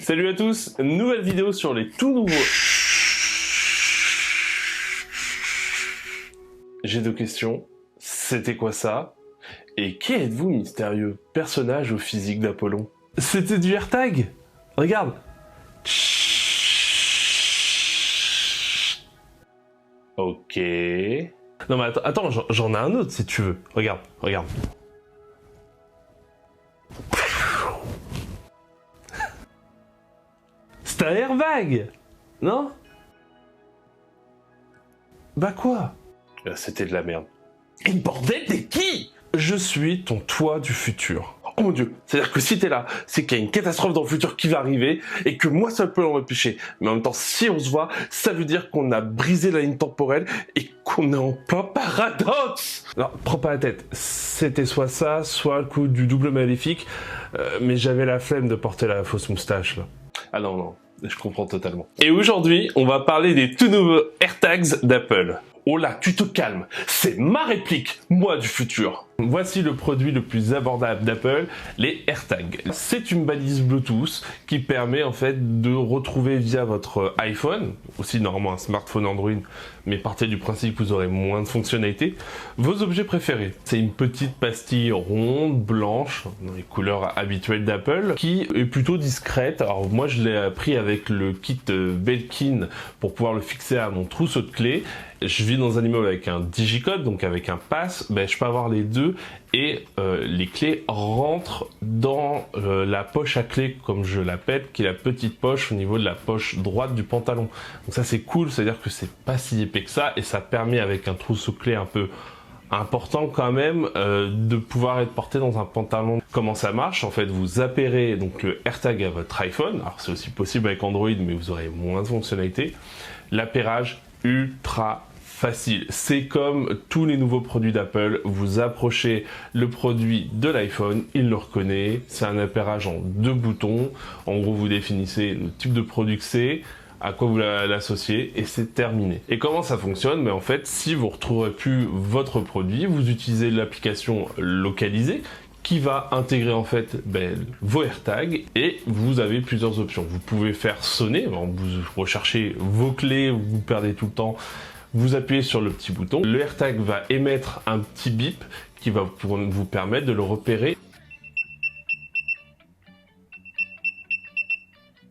Salut à tous, nouvelle vidéo sur les tout nouveaux... J'ai deux questions, c'était quoi ça? Et qui êtes-vous, mystérieux personnage au physique d'Apollon? C'était du AirTag. Regarde. Ok. Non mais attends, j'en ai un autre si tu veux. Regarde. C'est un airbag, non? Bah quoi? C'était de la merde. Et bordel, t'es qui? Je suis ton toi du futur. Oh mon dieu, c'est-à-dire que si t'es là, c'est qu'il y a une catastrophe dans le futur qui va arriver et que moi seul peux en empêcher. Mais en même temps, si on se voit, ça veut dire qu'on a brisé la ligne temporelle et qu'on est en plein paradoxe. Non, prends pas la tête. C'était soit ça, soit le coup du double maléfique. Mais j'avais la flemme de porter la fausse moustache là. Ah non, je comprends totalement. Et aujourd'hui, on va parler des tout nouveaux AirTags d'Apple. Oh là, tu te calmes, c'est ma réplique, moi du futur. Voici le produit le plus abordable d'Apple, les AirTags. C'est une balise Bluetooth qui permet en fait de retrouver via votre iPhone, aussi normalement un smartphone Android, mais partez du principe que vous aurez moins de fonctionnalités, vos objets préférés. C'est une petite pastille ronde, blanche, dans les couleurs habituelles d'Apple, qui est plutôt discrète. Alors moi je l'ai pris avec le kit Belkin pour pouvoir le fixer à mon trousseau de clés. Je vis dans un immeuble avec un digicode, donc avec un pass, je peux avoir les deux et les clés rentrent dans la poche à clés, comme je l'appelle, qui est la petite poche au niveau de la poche droite du pantalon. Donc ça c'est cool, c'est-à-dire que c'est pas si épais que ça et ça permet avec un trousseau clés un peu important quand même de pouvoir être porté dans un pantalon. Comment ça marche? En fait, vous appairez donc le AirTag à votre iPhone. Alors c'est aussi possible avec Android, mais vous aurez moins de fonctionnalités. L'appairage ultra facile. C'est comme tous les nouveaux produits d'Apple. Vous approchez le produit de l'iPhone, il le reconnaît. C'est un appairage en 2 boutons. En gros, vous définissez le type de produit que c'est, à quoi vous l'associez et c'est terminé. Et comment ça fonctionne? Mais en fait, si vous ne retrouverez plus votre produit, vous utilisez l'application localisée qui va intégrer en fait vos AirTags et vous avez plusieurs options. Vous pouvez faire sonner, vous recherchez vos clés, vous perdez tout le temps, vous appuyez sur le petit bouton, le AirTag va émettre un petit bip qui va vous permettre de le repérer.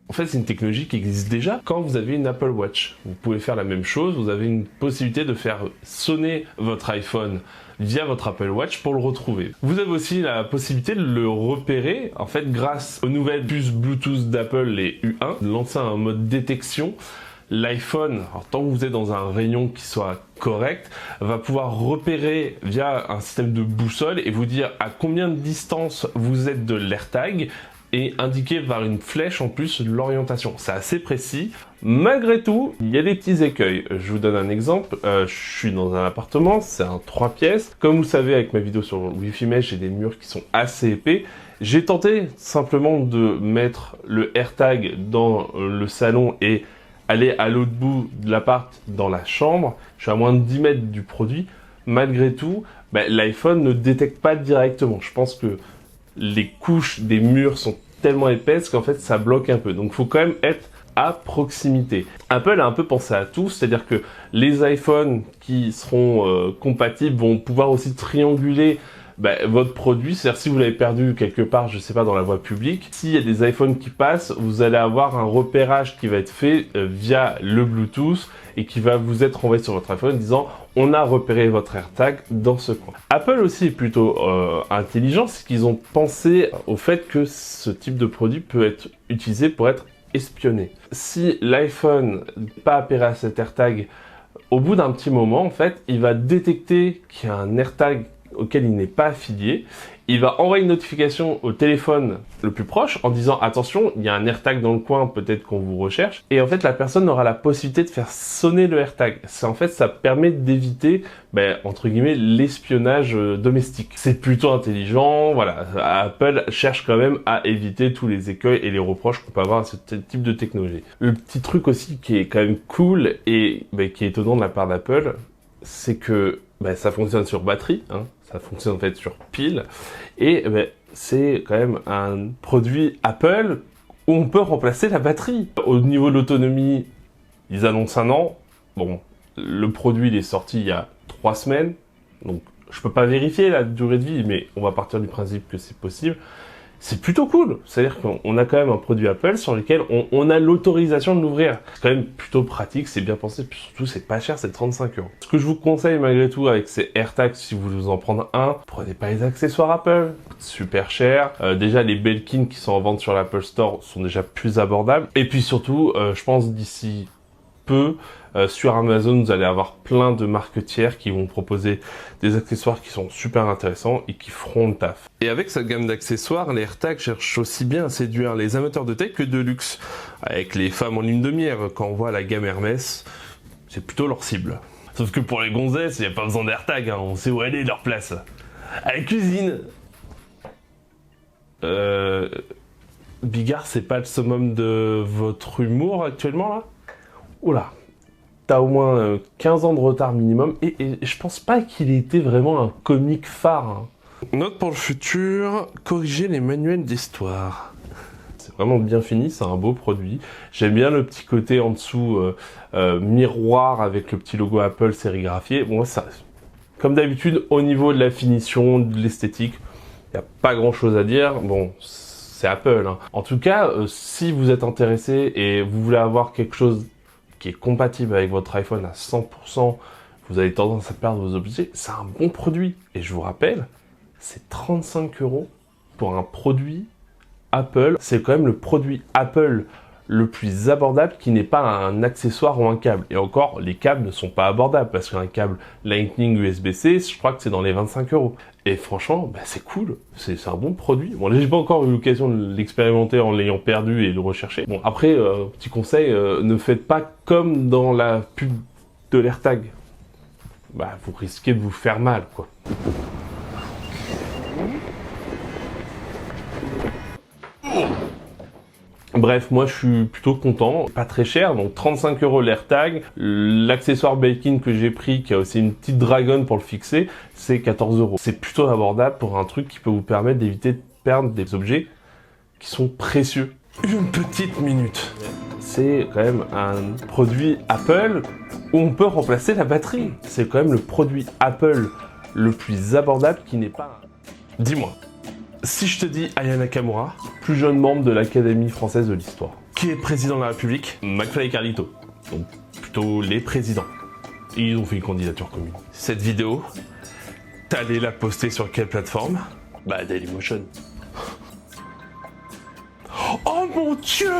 En fait, c'est une technologie qui existe déjà quand vous avez une Apple Watch. Vous pouvez faire la même chose, vous avez une possibilité de faire sonner votre iPhone via votre Apple Watch pour le retrouver. Vous avez aussi la possibilité de le repérer, en fait, grâce aux nouvelles puces Bluetooth d'Apple, les U1, de lancer un mode détection. L'iPhone, tant que vous êtes dans un rayon qui soit correct, va pouvoir repérer via un système de boussole et vous dire à combien de distance vous êtes de l'AirTag et indiquer par une flèche en plus l'orientation. C'est assez précis. Malgré tout, il y a des petits écueils. Je vous donne un exemple. Je suis dans un appartement, c'est un 3 pièces. Comme vous le savez, avec ma vidéo sur le Wi-Fi Mesh, j'ai des murs qui sont assez épais. J'ai tenté simplement de mettre le AirTag dans le salon et aller à l'autre bout de l'appart dans la chambre. Je suis à moins de 10 mètres du produit. Malgré tout, l'iPhone ne détecte pas directement. Je pense que les couches des murs sont tellement épaisses qu'en fait ça bloque un peu. Donc il faut quand même être à proximité. Apple a un peu pensé à tout, c'est-à-dire que les iPhones qui seront compatibles vont pouvoir aussi trianguler votre produit, c'est-à-dire si vous l'avez perdu quelque part, je sais pas, dans la voie publique, s'il y a des iPhones qui passent, vous allez avoir un repérage qui va être fait via le Bluetooth et qui va vous être envoyé sur votre iPhone disant on a repéré votre AirTag dans ce coin. Apple aussi est plutôt intelligent, c'est qu'ils ont pensé au fait que ce type de produit peut être utilisé pour être espionné. Si l'iPhone n'est pas appairé à cet AirTag, au bout d'un petit moment, en fait, il va détecter qu'il y a un AirTag auquel il n'est pas affilié, il va envoyer une notification au téléphone le plus proche en disant attention, il y a un AirTag dans le coin, peut-être qu'on vous recherche. Et en fait, la personne aura la possibilité de faire sonner le AirTag. Ça permet d'éviter, entre guillemets, l'espionnage domestique. C'est plutôt intelligent, voilà. Apple cherche quand même à éviter tous les écueils et les reproches qu'on peut avoir à ce type de technologie. Le petit truc aussi qui est quand même cool et qui est étonnant de la part d'Apple, c'est que ça fonctionne sur batterie, ça fonctionne en fait sur pile, et c'est quand même un produit Apple où on peut remplacer la batterie. Au niveau de l'autonomie, ils annoncent 1 an. Bon, le produit il est sorti il y a 3 semaines, donc je peux pas vérifier la durée de vie, mais on va partir du principe que c'est possible. C'est plutôt cool, c'est-à-dire qu'on a quand même un produit Apple sur lequel on a l'autorisation de l'ouvrir. C'est quand même plutôt pratique, c'est bien pensé, puis surtout c'est pas cher, c'est 35 €. Ce que je vous conseille malgré tout avec ces AirTags, si vous voulez en prendre un, prenez pas les accessoires Apple, super cher. Déjà les Belkin qui sont en vente sur l'Apple Store sont déjà plus abordables. Et puis surtout, je pense d'ici peu, sur Amazon, vous allez avoir plein de marques tiers qui vont proposer des accessoires qui sont super intéressants et qui feront le taf. Et avec cette gamme d'accessoires, les AirTags cherchent aussi bien à séduire les amateurs de tech que de luxe. Avec les femmes en lune de miel, quand on voit la gamme Hermès, c'est plutôt leur cible. Sauf que pour les gonzesses, il n'y a pas besoin d'AirTags, hein, on sait où aller leur place. À la cuisine. Bigard, c'est pas le summum de votre humour actuellement là? Oula, t'as au moins 15 ans de retard minimum et je pense pas qu'il ait été vraiment un comique phare. Hein. Note pour le futur, corriger les manuels d'histoire. C'est vraiment bien fini, c'est un beau produit. J'aime bien le petit côté en dessous miroir avec le petit logo Apple sérigraphié. Bon, ça, comme d'habitude, au niveau de la finition, de l'esthétique, il n'y a pas grand chose à dire. Bon, c'est Apple. Hein. En tout cas, si vous êtes intéressé et vous voulez avoir quelque chose qui est compatible avec votre iPhone à 100%, vous avez tendance à perdre vos objets, c'est un bon produit. Et je vous rappelle, c'est 35 € pour un produit Apple. C'est quand même le produit Apple le plus abordable qui n'est pas un accessoire ou un câble. Et encore, les câbles ne sont pas abordables parce qu'un câble Lightning USB-C, je crois que c'est dans les 25 €. Et franchement, bah, c'est cool, c'est un bon produit. Bon, là, j'ai pas encore eu l'occasion de l'expérimenter en l'ayant perdu et de le rechercher. Bon, après, petit conseil, ne faites pas comme dans la pub de l'AirTag. Bah, vous risquez de vous faire mal, quoi. Bref, moi je suis plutôt content, pas très cher, donc 35 € l'AirTag. L'accessoire Belkin que j'ai pris, qui a aussi une petite dragonne pour le fixer, c'est 14 €. C'est plutôt abordable pour un truc qui peut vous permettre d'éviter de perdre des objets qui sont précieux. Une petite minute. C'est quand même un produit Apple où on peut remplacer la batterie. C'est quand même le produit Apple le plus abordable qui n'est pas... Dis-moi. Si je te dis Aya Nakamura, plus jeune membre de l'Académie française de l'histoire, qui est président de la République, McFly et Carlito, donc plutôt les présidents. Ils ont fait une candidature commune. Cette vidéo, t'allais la poster sur quelle plateforme? Bah Dailymotion. Oh mon Dieu!